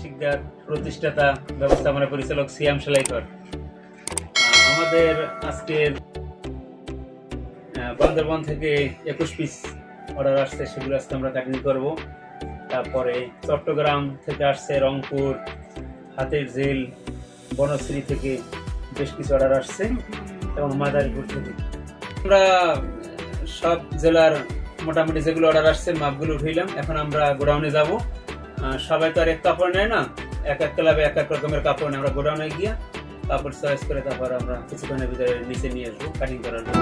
শিকদার, প্রতিষ্ঠাতা ব্যবস্থাপনা পরিচালক সিয়াম সেলাইকর। আমাদের আজকের বান্দরবান থেকে 21 পিস অর্ডার আসছে, সেগুলো আজকে আমরা কাটিং করব। তারপরে চট্টগ্রাম থেকে আসছে, রংপুর, হাতের ঝিল, বনশ্রী থেকে বেশ কিছু অর্ডার আসছে এবং মাদারীপুর থেকে। আমরা সব জেলার মোটামুটি যেগুলো অর্ডার আসছে মাপগুলো উঠাইলাম। এখন আমরা গোডাউনে যাব। সবাই তো আর এক কাপড় নেয় না, এক এক ক্লাবে এক এক রকমের কাপড় নেয়। আমরা গোডাউনে গিয়ে কাপড় চয়েস করে তারপর আমরা কিছুক্ষণের ভিতরে নিচে নিয়ে আসবো কাটিং করার জন্য।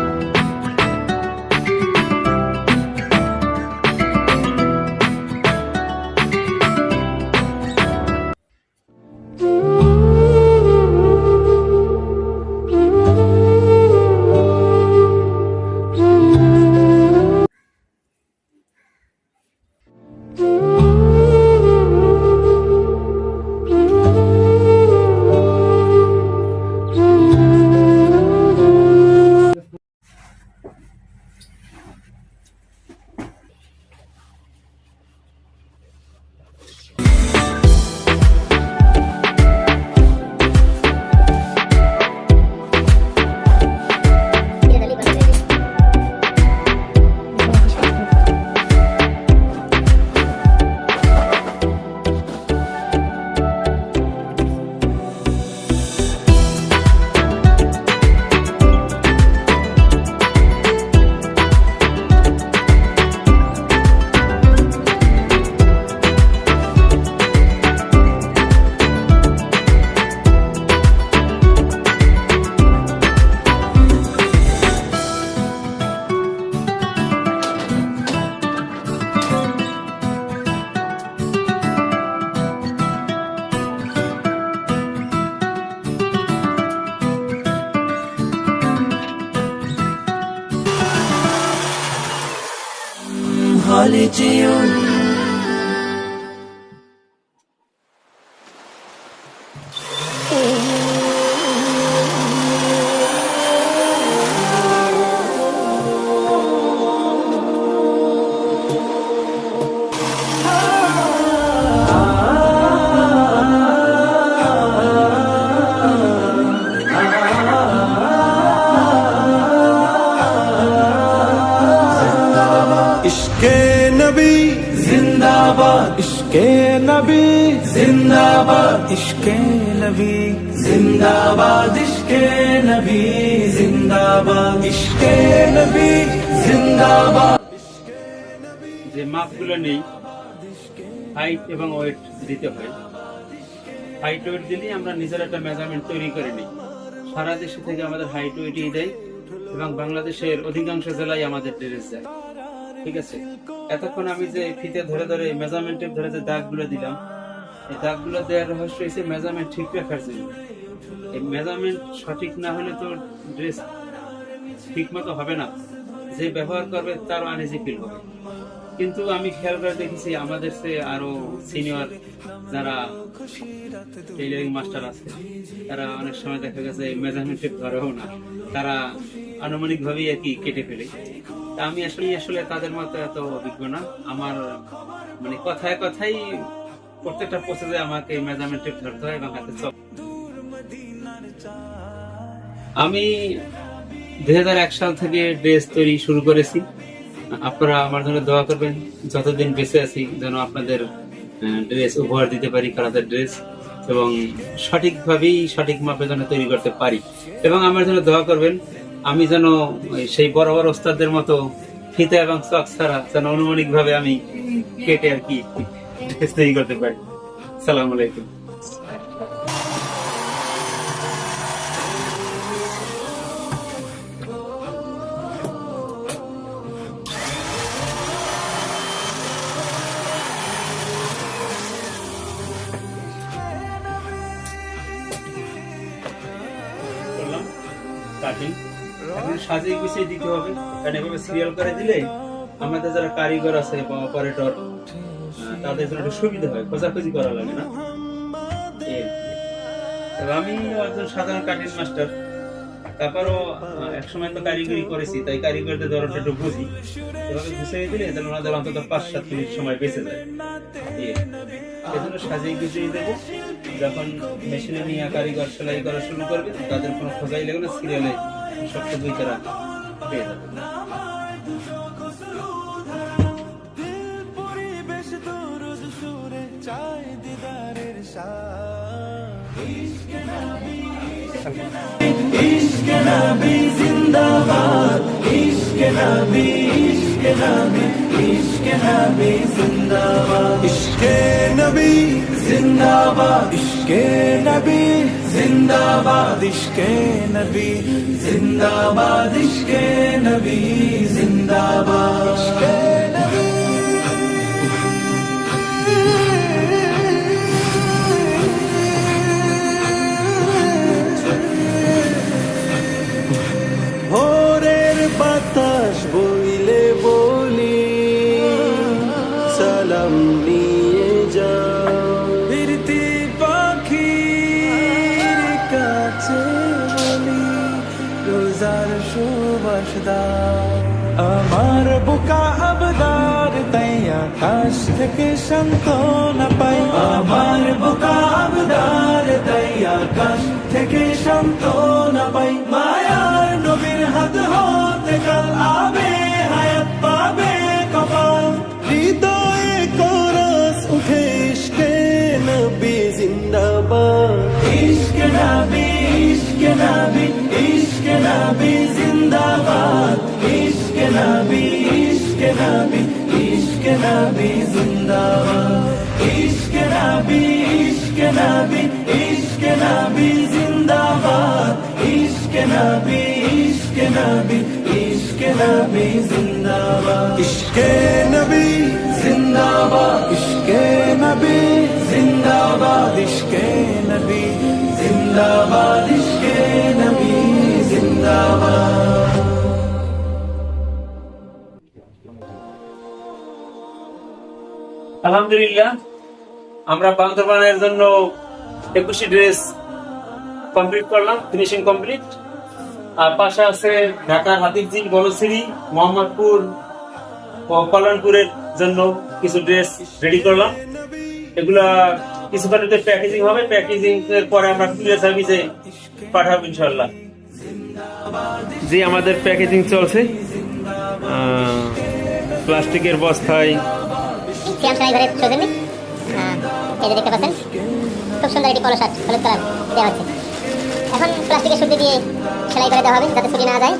इश्के नबी जिंदाबाद, इश्के नबी जिंदाबाद, इश्के नबी जिंदाबाद, इश्के नबी जिंदाबाद, इश्के नबी जिंदाबाद। যে মাপগুলো নেই, হাইট এবং ওয়েট দিতে হয়। হাইট ওয়েট দিলেই আমরা নিজের একটা মেজারমেন্ট তৈরি করে নিই। সারা দেশে থেকে আমাদের হাইট ওয়েটই দেয় এবং বাংলাদেশের অধিকাংশ জেলায় আমাদের ড্রেস যায়। ঠিক আছে, এতক্ষণ আমি যে ফিতে ধরে ধরে মেজারমেন্ট টেপ ধরে যে দাগগুলো দিলাম, এই দাগগুলো দেওয়ার রহস্য হচ্ছে মেজারমেন্ট ঠিক রাখার জন্য। এই মেজারমেন্ট সঠিক না হলে তো ড্রেস ঠিক মতো হবে না, যে ব্যবহার করবে তারও আনইজি ফিল হবে। কিন্তু আমি খেয়াল করে দেখেছি আমাদের চেয়ে আরো সিনিয়র যারা টেইলারিং মাস্টার আছে, তারা অনেক সময় দেখা গেছে মেজারমেন্ট টেপ ধরেও না, তারা আনুমানিক ভাবেই আর কি কেটে ফেলে। আমি আসলে তাদের মতো এত অভিজ্ঞ না। আমার মানে কথায় কথাই প্রত্যেকটা প্রসেসে আমাকে মেজারমেন্ট টেপ ধরতে হয় এবং হাতে চক। আমি 2001 সাল থেকে ড্রেস তৈরি শুরু করেছি। আপনারা আমার জন্য দোয়া করবেন, যতদিন বেঁচে আছি যেন আপনাদের ড্রেস উপহার দিতে পারি, কালাদের ড্রেস, এবং সঠিকভাবেই সঠিক মাপে যেন তৈরি করতে পারি। এবং আমার জন্য দোয়া করবেন আমি যেন সেই বড় বড় ওস্তাদদের মতো ফিতা এবং চক ছাড়া যেন অনুমানিক ভাবে আমি কেটে আর কি ড্রেস তৈরি করতে পারি। আসসালামু আলাইকুম। কাটিং এখন সাজিয়ে গুছিয়ে দিতে হবে, কারণ এভাবে সিরিয়াল করে দিলে আমাদের যারা কারিগর আছে বা অপারেটর তাদের জন্য একটু সুবিধা হয়, খোঁজাখুঁজি করা লাগে না। আমি একজন সাধারণ কাটিং মাস্টার, তারপরও একসময় তো কারিগরি করেছি, তাই কারিগরদের ধরনটা একটু বুঝি। এভাবে গুছিয়ে দিলে যেন ওনাদের অন্তত 5-7 মিনিট সময় বেঁচে যায়। এজন্য সাজিয়ে গুছিয়ে দেবো। যখন মেশিনে নিয়ে কারিগর সেলাই করা শুরু করবে তাদের কোনো খোঁজাই লাগবে না, সিরিয়ালে সবটা বই তারা পেয়ে যাবে। পরিবেশ দরুদ সুরে চাই দিদারের শাহ। ইশকে নবী জিন্দাবাদ, ইশকে নবী, ইশকে নবী, ইশকে নবী জিন্দাবাদ, ইশকে নবী জিন্দাবাদ, ইশকে নবী জিন্দাবাদ, ইশকে নবী জিন্দাবাদ, ইশকে নবী জিন্দাবাদ, ইশকে নবী। ভোরের বাতাস বইলে বলি সালাম নিয়ে যাও, ফিরতি পাখির কাছে বলি রোজার সুবাস দাও। আমার বুকা আবদার তাই আকাশ থেকে সান্ত্বনা পাই, আমার বুকা আবদার তাই আকাশ থেকে সান্ত্বনা পাই। মায়ার নবীর হাত হতে কাল আবে হায়াত পাবে কপাল, হৃদয়ে কোরাস উঠে ইশকে নবী জিন্দাবাদ, ইশকে নবী, ইশকে নবী, ইশকে নবী জিন্দাবাদ, ইশকে নবী, ইশকে নবী, ইশকে নবী জিন্দাবাদ, ইশকে নবী, ইশকে নবী, ইশকে নবী জিন্দাবাদ, ইশকে নবী, ইশকে নবী, ইশকে নবী জিন্দাবাদ, ইশকে নবী জিন্দাবাদ, ইশকে নবী জিন্দাবাদ, ইশকে নবী জিন্দাবাদ, ইশকে নবী জিন্দাবাদ। আলহামদুলিল্লাহ, আমরা বান্দরবানের জন্য 21টি ড্রেস কমপ্লিট করলাম, ফিনিশিং কমপ্লিট। আর পাশে আছে ঢাকার হাতিরঝিল, বনশ্রী, মোহাম্মদপুর ও কল্যাণপুরের জন্য কিছু ড্রেস রেডি করলাম। এগুলা কিছুক্ষণের প্যাকেজিং হবে, প্যাকেজিং এর পরে আমরা কুরিয়ার সার্ভিসে পাঠাবো ইনশাল্লাহ। জি, আমাদের প্যাকেজিং চলছে প্লাস্টিকের বস্তায়। সিয়াম সেলাই ঘরের সৌজন্যে এই যে দেখতে পাচ্ছেন খুব সুন্দর একটি পলো শার্ট হলুদ কালার দেওয়া হচ্ছে। এখন প্লাস্টিকের সুতি দিয়ে সেলাই করে দেওয়া হবে যাতে ছুটি না যায়।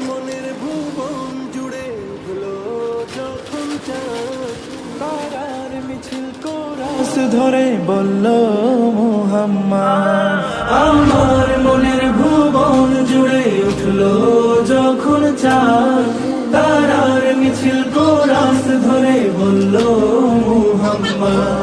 ধরে বলল মুহাম্মদ, আমার মনের ভুবন জুড়ে উঠলো যখন চাঁদ, তারার মিছিল কোরাস ধরে বলল মুহাম্মদ।